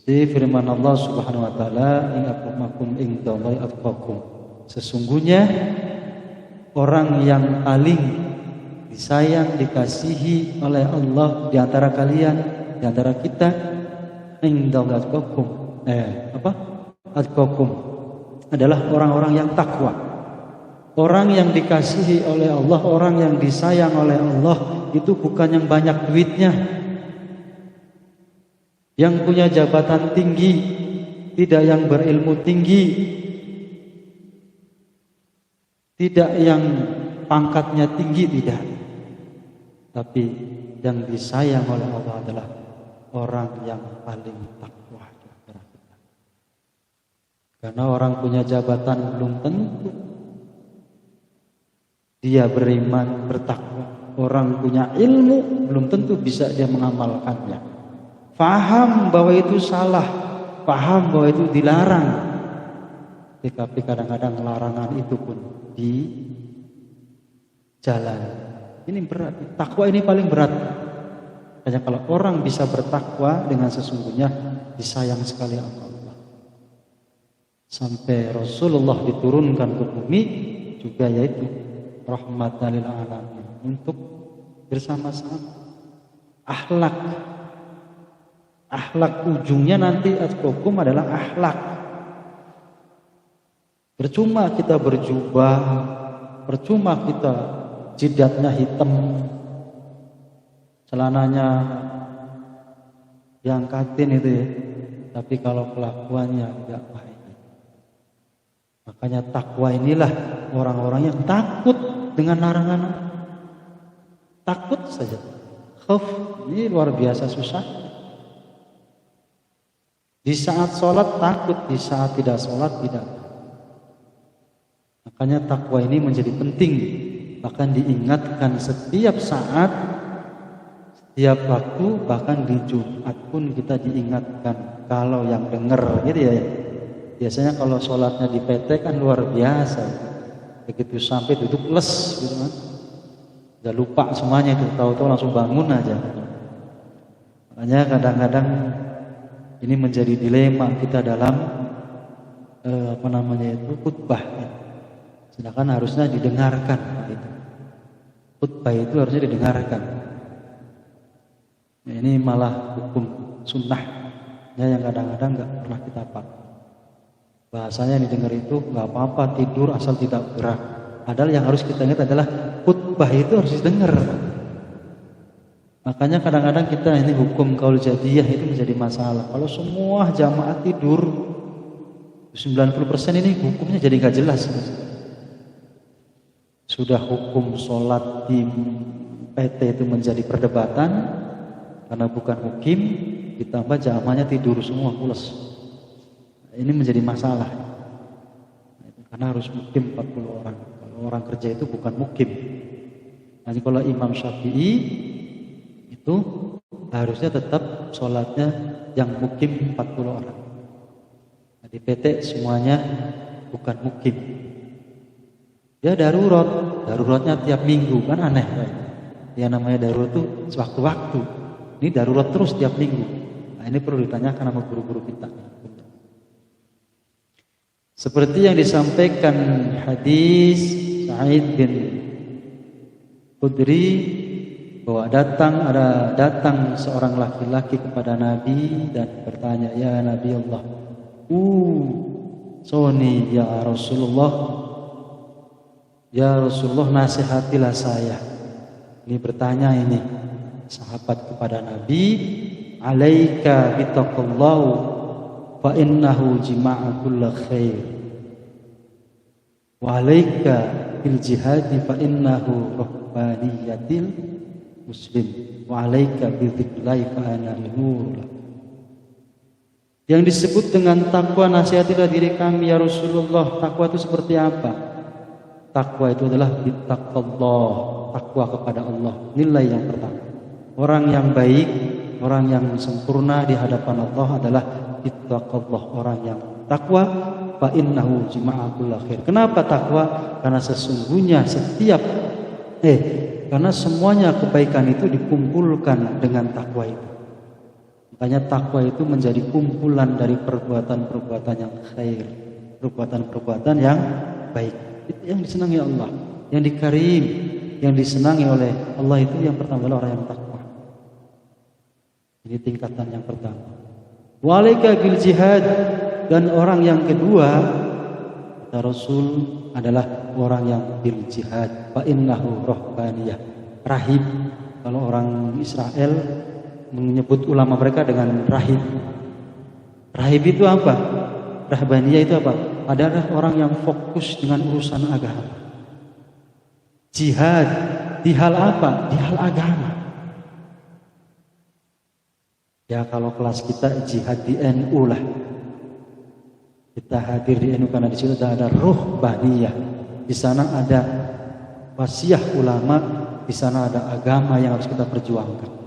Seperti firman Allah Subhanahu wa taala, in akramakum indallahi atqakum. Sesungguhnya orang yang paling disayang, dikasihi oleh Allah di antara kalian, di antara kita, indallahi atqakum. Atqakum adalah orang-orang yang takwa. Orang yang dikasihi oleh Allah, orang yang disayang oleh Allah itu bukan yang banyak duitnya, yang punya jabatan tinggi, tidak yang berilmu tinggi, tidak yang pangkatnya tinggi, tidak. Tapi yang disayang oleh Allah adalah orang yang paling takwa. Karena orang punya jabatan belum tentu dia beriman, bertakwa. Orang punya ilmu belum tentu bisa dia mengamalkannya. Faham bahwa itu salah, paham bahwa itu dilarang. Tetapi kadang-kadang larangan itu pun dijalani. Ini berat. Takwa ini paling berat. Hanya kalau orang bisa bertakwa dengan sesungguhnya, disayang sekali Allah. Sampai Rasulullah diturunkan ke bumi juga, yaitu rahmatan lil alamin, untuk bersama-sama. Akhlak ujungnya nanti atqakum adalah akhlak. Percuma kita berjubah, percuma kita jidatnya hitam, celananya diangkatin itu ya, tapi kalau kelakuannya tidak baik. Makanya takwa inilah orang-orang yang takut dengan larangan. Takut saja. Khauf ini luar biasa susah. Di saat sholat takut, di saat tidak sholat tidak. Makanya takwa ini menjadi penting. Bahkan diingatkan setiap saat, setiap waktu, bahkan di Jumat pun kita diingatkan. Kalau yang dengar gitu ya. Biasanya kalau sholatnya di PT kan luar biasa. Begitu sampai duduk les gitu kan. Udah lupa semuanya itu, tahu-tahu langsung bangun aja. Makanya kadang-kadang ini menjadi dilema kita dalam khutbah. Sedangkan harusnya didengarkan gitu. Khutbah itu harusnya didengarkan. Nah, ini malah hukum sunnahnya yang kadang-kadang nggak pernah kita pakai. Bahasanya yang didengar itu nggak apa-apa, tidur asal tidak gerak. Padahal yang harus kita ingat adalah khutbah itu harus didengar. Makanya kadang-kadang kita ini hukum qaul jadiyah itu menjadi masalah. Kalau semua jamaah tidur 90% ini hukumnya jadi nggak jelas. Sudah hukum sholat di PT itu menjadi perdebatan karena bukan hukim, ditambah jamaahnya tidur semua pulas. Ini menjadi masalah. Karena harus mukim 40 orang. Kalau orang kerja itu bukan mukim. Nanti kalau Imam Syafi'i itu harusnya tetap sholatnya yang mukim 40 orang. Nah, di PT semuanya bukan mukim. Ya daruratnya tiap minggu, kan aneh. Yang namanya darurat itu sewaktu-waktu. Ini darurat terus tiap minggu. Nah, ini perlu ditanyakan sama guru-guru kita. Seperti yang disampaikan hadis Sa'id bin Khudri bahwa datang seorang laki-laki kepada Nabi dan bertanya, ya Nabi Allah, soni ya Rasulullah, nasihatilah saya. Ini bertanya ini sahabat kepada Nabi, alaika bitaqallahu fa innahu jima'a kulla khair wa alaika bil jihadi fa innahu ruhbaniyatil muslim wa alaika bi dzikrillahi fa ana nur. Yang disebut dengan takwa, nasihatilah diri kami ya Rasulullah. Takwa itu seperti apa? Takwa itu adalah bittaqallah, takwa kepada Allah. Nilai yang pertama. Orang yang baik, orang yang sempurna di hadapan Allah adalah bittaqallah, orang yang takwa. Fa innahu jima'a kulla khair. Kenapa takwa? Karena sesungguhnya karena semuanya kebaikan itu dikumpulkan dengan takwa itu. Makanya takwa itu menjadi kumpulan dari perbuatan-perbuatan yang khair, perbuatan-perbuatan yang baik. Itu yang disenangi Allah, yang dikarim, yang disenangi oleh Allah itu yang pertama adalah orang yang takwa. Ini tingkatan yang pertama. Walaika bil jihad, dan orang yang kedua kata Rasul adalah orang yang bil jihad. Fa innahu rahbaniyah, rahib. Kalau orang Israel menyebut ulama mereka dengan rahib. Rahib itu apa? Rahbaniyah itu apa? Adalah orang yang fokus dengan urusan agama. Jihad di hal apa? Di hal agama. Ya kalau kelas kita jihad di NU lah. Kita hadir di NU karena di situ ada ruhbaniyah. Di sana ada wasiah ulama, di sana ada agama yang harus kita perjuangkan.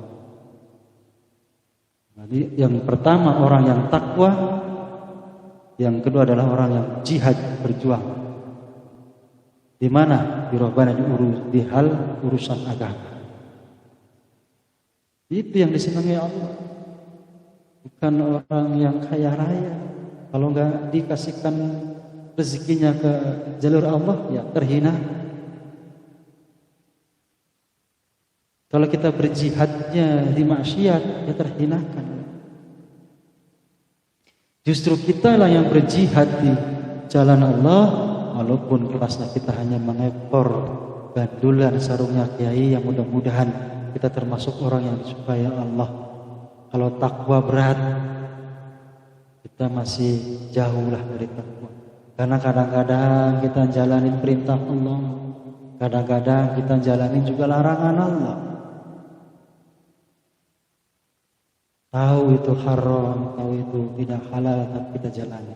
Jadi yang pertama orang yang takwa, yang kedua adalah orang yang jihad berjuang. Di mana? Di ruhbaniyah, di hal urusan agama. Itu yang disenangi Allah. Bukan orang yang kaya raya. Kalau nggak dikasihkan rezekinya ke jalur Allah, ya terhina. Kalau kita berjihadnya di maksiat, ya terhinakan. Justru kita lah yang berjihad di jalan Allah, walaupun kelasnya kita hanya mengekor gandulan sarungnya kiai, yang mudah-mudahan kita termasuk orang yang disukai Allah. Kalau takwa berat, kita masih jauh lah dari takwa. Karena kadang-kadang kita jalanin perintah Allah, kadang-kadang kita jalanin juga larangan Allah. Tahu itu haram, tahu itu tidak halal, tapi kita jalani.